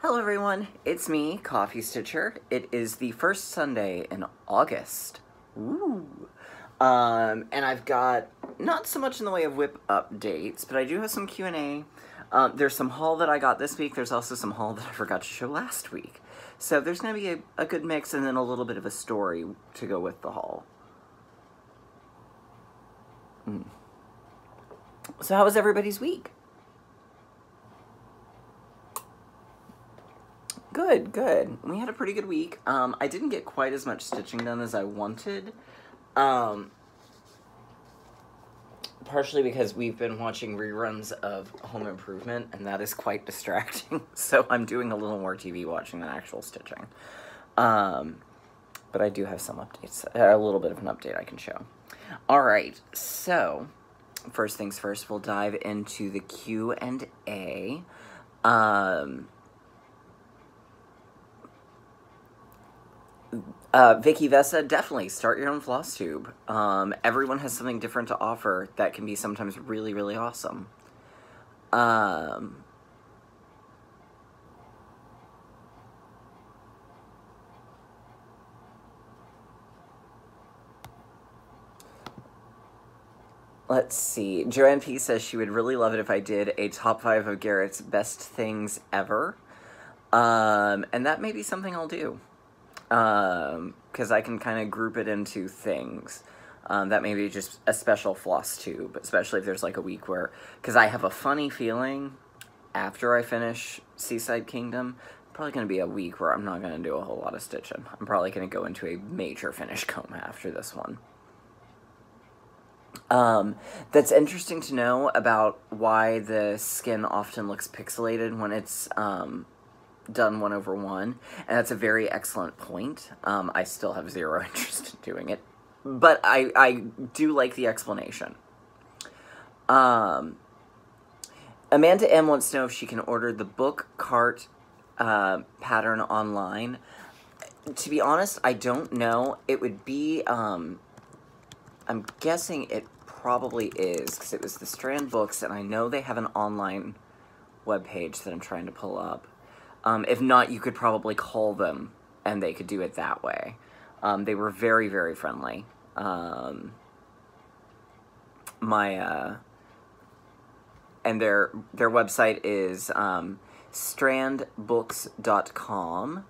Hello everyone, it's me, Coffee Stitcher. It is the first Sunday in August. Ooh. And I've got not so much in the way of whip updates, but I do have some Q&A. There's some haul that I got this week. There's also some haul that I forgot to show last week. So there's going to be a good mix and then a little bit of a story to go with the haul. So how was everybody's week? Good, good. We had a pretty good week. I didn't get quite as much stitching done as I wanted. Partially because we've been watching reruns of Home Improvement, and that is quite distracting. So I'm doing a little more TV watching than actual stitching. But I do have some updates, a little bit of an update I can show. All right, so first things first, we'll dive into the Q&A. Vicky Vessa, definitely start your own floss tube. Everyone has something different to offer that can be sometimes really, really awesome. Let's see. Joanne P. says she would really love it if I did a top 5 of Garrett's best things ever. And that may be something I'll do. Because I can kind of group it into things. That may be just a special floss tube, especially if there's like a week where, because I have a funny feeling after I finish Seaside Kingdom, probably going to be a week where I'm not going to do a whole lot of stitching. I'm probably going to go into a major finish comb after this one. That's interesting to know about why the skin often looks pixelated when it's, done 1/1, and that's a very excellent point. I still have zero interest in doing it, but I do like the explanation. Amanda M wants to know if she can order the book cart pattern online. To be honest, I don't know. It would be, I'm guessing it probably is, because it was the Strand Books, and I know they have an online webpage that I'm trying to pull up. If not, you could probably call them, and they could do it that way. They were very, very friendly. And their website is strandbooks.com,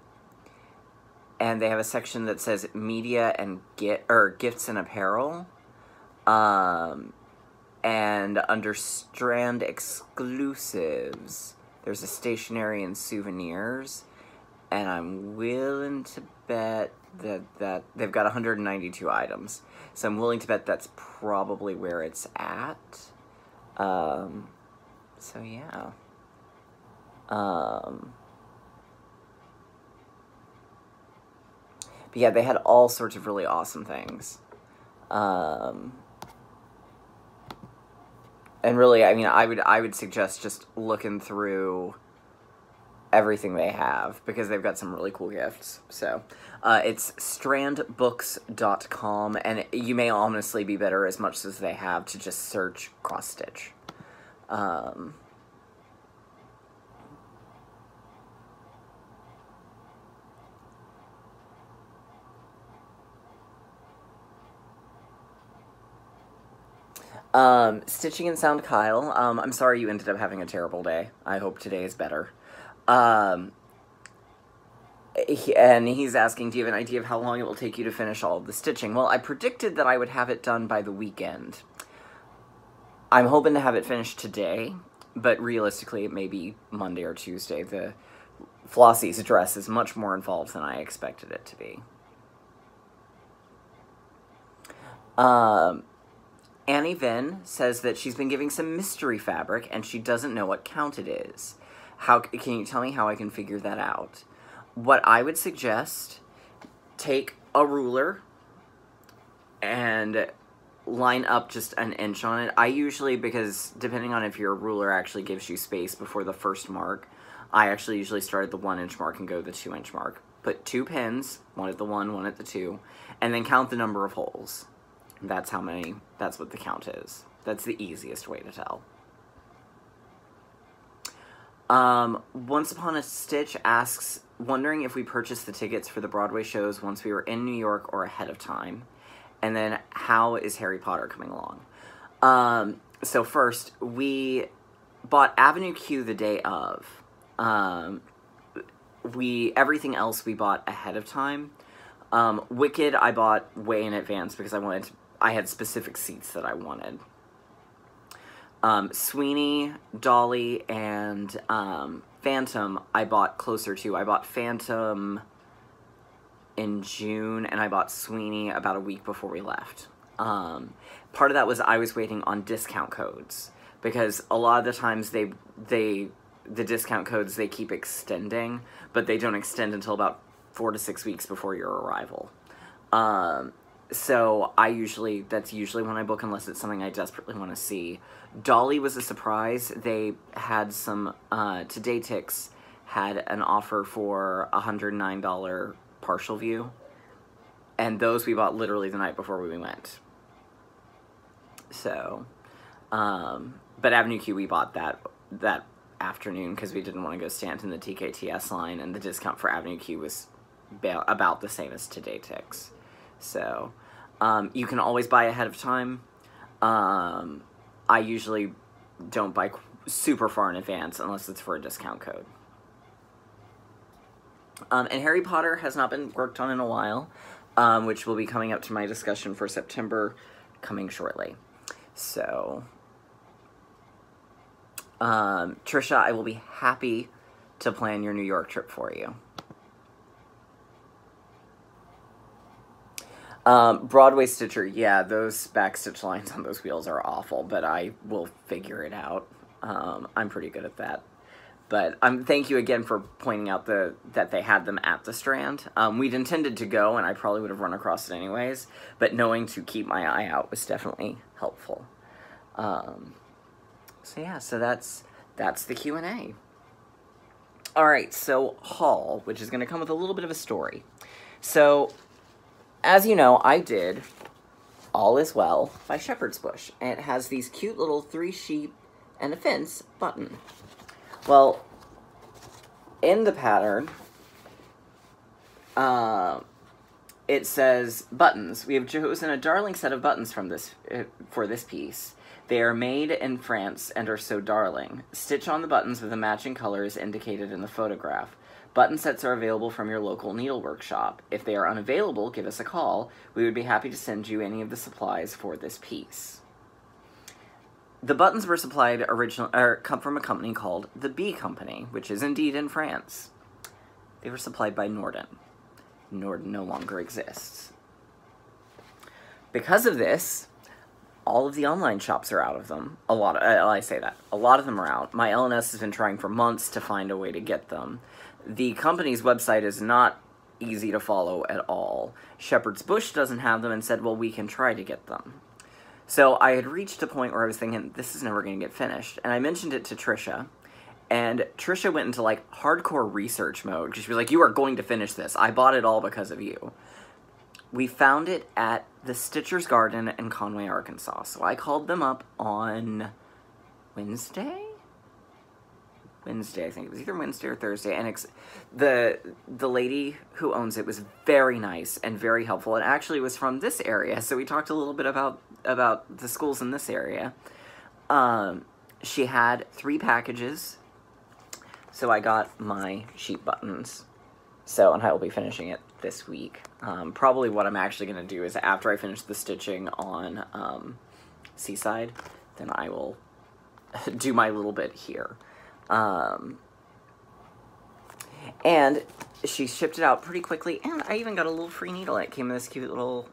and they have a section that says media and gifts and apparel. And under Strand exclusives, there's a stationery and souvenirs, and I'm willing to bet that they've got 192 items. So I'm willing to bet that's probably where it's at. So yeah. But yeah, they had all sorts of really awesome things. And really, I mean, I would suggest just looking through everything they have, because they've got some really cool gifts. So, it's strandbooks.com, and you may honestly be better, as much as they have, to just search cross-stitch. Stitching and Sound Kyle, I'm sorry you ended up having a terrible day. I hope today is better. And he's asking, do you have an idea of how long it will take you to finish all of the stitching? Well, I predicted that I would have it done by the weekend. I'm hoping to have it finished today, but realistically it may be Monday or Tuesday. The Flossie's dress is much more involved than I expected it to be. Annie Vin says that she's been giving some mystery fabric, and she doesn't know what count it is. Can you tell me how I can figure that out? What I would suggest, take a ruler and line up just an inch on it. I usually, because depending on if your ruler actually gives you space before the first mark, I actually usually start at the 1-inch mark and go to the 2-inch mark. Put 2 pins, one at the 1, one at the 2, and then count the number of holes. That's what the count is. That's the easiest way to tell. Once Upon a Stitch asks, wondering if we purchased the tickets for the Broadway shows once we were in New York or ahead of time. And then, how is Harry Potter coming along? So first, we bought Avenue Q the day of. Everything else we bought ahead of time. Wicked I bought way in advance because I had specific seats that I wanted. Sweeney, Dolly, and Phantom I bought closer to. I bought Phantom in June, and I bought Sweeney about a week before we left. Part of that was I was waiting on discount codes, because a lot of the times the discount codes, they keep extending, but they don't extend until about 4 to 6 weeks before your arrival. So that's usually when I book, unless it's something I desperately want to see. Dolly was a surprise. They had some, Today Tix had an offer for $109 partial view, and those we bought literally the night before we went. So, but Avenue Q we bought that afternoon because we didn't want to go stand in the TKTS line, and the discount for Avenue Q was about the same as Today Tix. So, you can always buy ahead of time. I usually don't buy super far in advance unless it's for a discount code. And Harry Potter has not been worked on in a while, which will be coming up to my discussion for September, coming shortly. So, Trisha, I will be happy to plan your New York trip for you. Broadway Stitcher, yeah, those backstitch lines on those wheels are awful, but I will figure it out. I'm pretty good at that. But thank you again for pointing out that they had them at the Strand. We'd intended to go, and I probably would have run across it anyways, but knowing to keep my eye out was definitely helpful. So yeah, so that's the Q&A. Alright, so haul, which is going to come with a little bit of a story. So, as you know, I did All Is Well by Shepherd's Bush, and it has these cute little 3 sheep and a fence button. Well, in the pattern, it says, buttons. We have chosen a darling set of buttons for this piece. They are made in France and are so darling. Stitch on the buttons with the matching colors indicated in the photograph. Button sets are available from your local needlework shop. If they are unavailable, give us a call. We would be happy to send you any of the supplies for this piece. The buttons were supplied come from a company called The Bee Company, which is indeed in France. They were supplied by Norden. Norden no longer exists. Because of this, all of the online shops are out of them. I say that. A lot of them are out. My LNS has been trying for months to find a way to get them. The company's website is not easy to follow at all. Shepherd's Bush doesn't have them and said, well, we can try to get them. So I had reached a point where I was thinking, this is never going to get finished. And I mentioned it to Trisha. And Trisha went into, like, hardcore research mode. She was like, you are going to finish this. I bought it all because of you. We found it at the Stitcher's Garden in Conway, Arkansas. So I called them up on Wednesday, I think. It was either Wednesday or Thursday. And the lady who owns it was very nice and very helpful. And actually was from this area. So we talked a little bit about the schools in this area. She had 3 packages. So I got my sheep buttons. So, and I will be finishing it this week. Probably what I'm actually going to do is after I finish the stitching on Seaside, then I will do my little bit here. And she shipped it out pretty quickly, and I even got a little free needle. It came in this cute little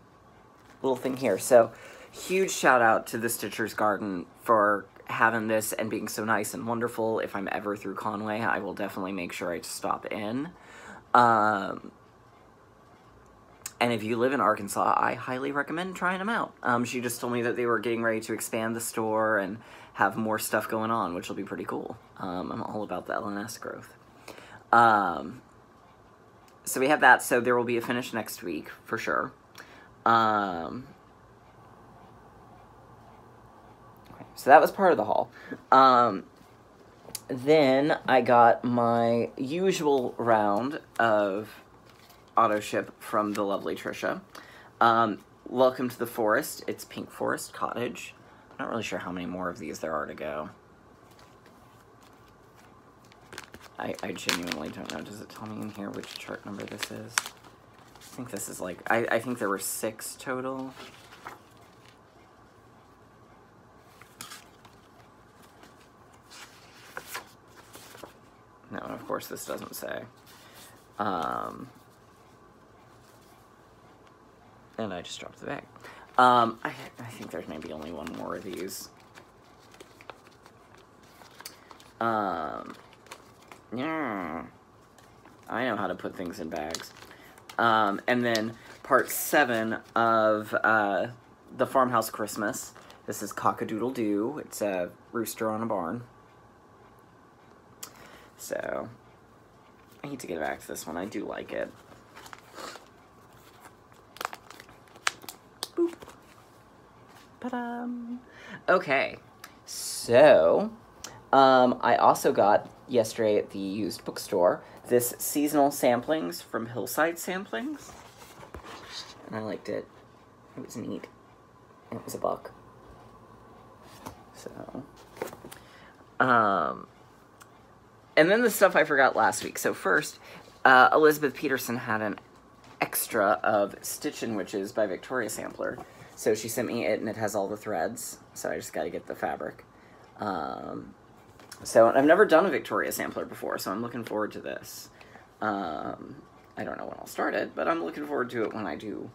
thing here. So, huge shout out to the Stitcher's Garden for having this and being so nice and wonderful. If I'm ever through Conway, I will definitely make sure I stop in. And if you live in Arkansas, I highly recommend trying them out. She just told me that they were getting ready to expand the store and have more stuff going on, which will be pretty cool. I'm all about the LNS growth. So we have that, so there will be a finish next week, for sure. Okay, so that was part of the haul. then I got my usual round of auto ship from the lovely Trisha. Welcome to the Forest. It's Pink Forest Cottage. I'm not really sure how many more of these there are to go. I genuinely don't know. Does it tell me in here which chart number this is? I think this is like, I think there were 6 total. No, of course this doesn't say. And I just dropped the bag. I think there's maybe only one more of these. Yeah. I know how to put things in bags. And then part 7 of the Farmhouse Christmas. This is Cock-a-Doodle-Doo. It's a rooster on a barn. So, I need to get back to this one. I do like it. Boop. Pa-dum. Okay, so, I also got yesterday at the used bookstore this seasonal samplings from Hillside Samplings. And I liked it. It was neat. It was $1. So, and then the stuff I forgot last week. So first, Elizabeth Peterson had an extra of Stitchin' Witches by Victoria Sampler. So she sent me it, and it has all the threads. So I just got to get the fabric. So I've never done a Victoria Sampler before, so I'm looking forward to this. I don't know when I'll start it, but I'm looking forward to it when I do.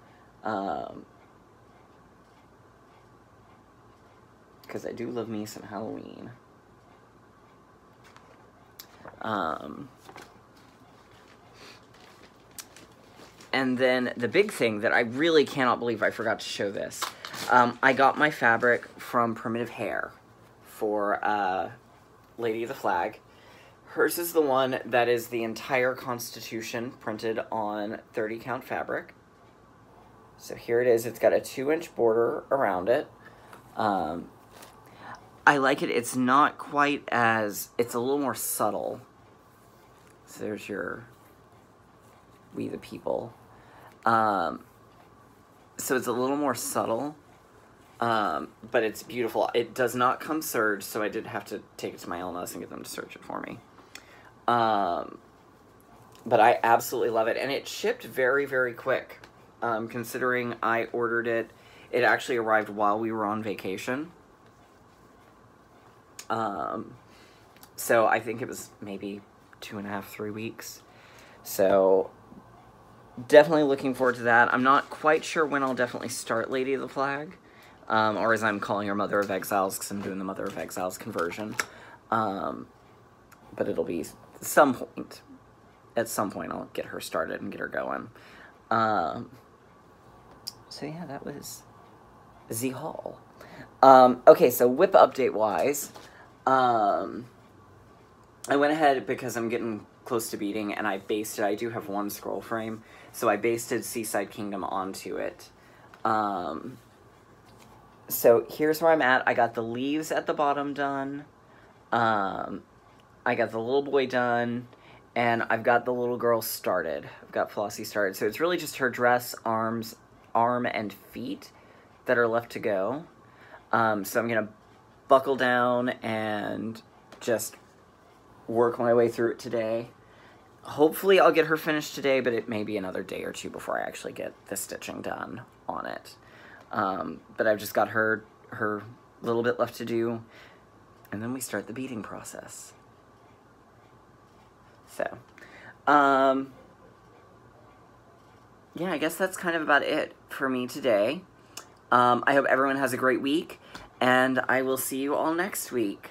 Because I do love me some Halloween. And then the big thing that I really cannot believe I forgot to show this. I got my fabric from Primitive Hair for Lady of the Flag. Hers is the one that is the entire Constitution printed on 30 count fabric. So here it is. It's got a 2-inch border around it. I like it. It's not quite as, it's a little more subtle. So there's your We the People. So it's a little more subtle, but it's beautiful. It does not come serged, so I did have to take it to my LMS and get them to serge it for me. But I absolutely love it, and it shipped very, very quick. Considering I ordered it, it actually arrived while we were on vacation. So I think it was maybe 2.5, 3 weeks. So definitely looking forward to that. I'm not quite sure when I'll definitely start Lady of the Flag, or as I'm calling her, Mother of Exiles, because I'm doing the Mother of Exiles conversion. But it'll be some point. At some point, I'll get her started and get her going. So yeah, that was the haul. Okay, so whip update-wise, I went ahead because I'm getting close to beating, and I basted, I do have one scroll frame, so I basted Seaside Kingdom onto it. So here's where I'm at. I got the leaves at the bottom done. I got the little boy done, and I've got the little girl started. I've got Flossie started. So it's really just her dress, arm and feet that are left to go. So I'm going to buckle down and just work my way through it today. Hopefully I'll get her finished today, but it may be another day or two before I actually get the stitching done on it. But I've just got her little bit left to do, and then we start the beading process. So, yeah, I guess that's kind of about it for me today. I hope everyone has a great week, and I will see you all next week.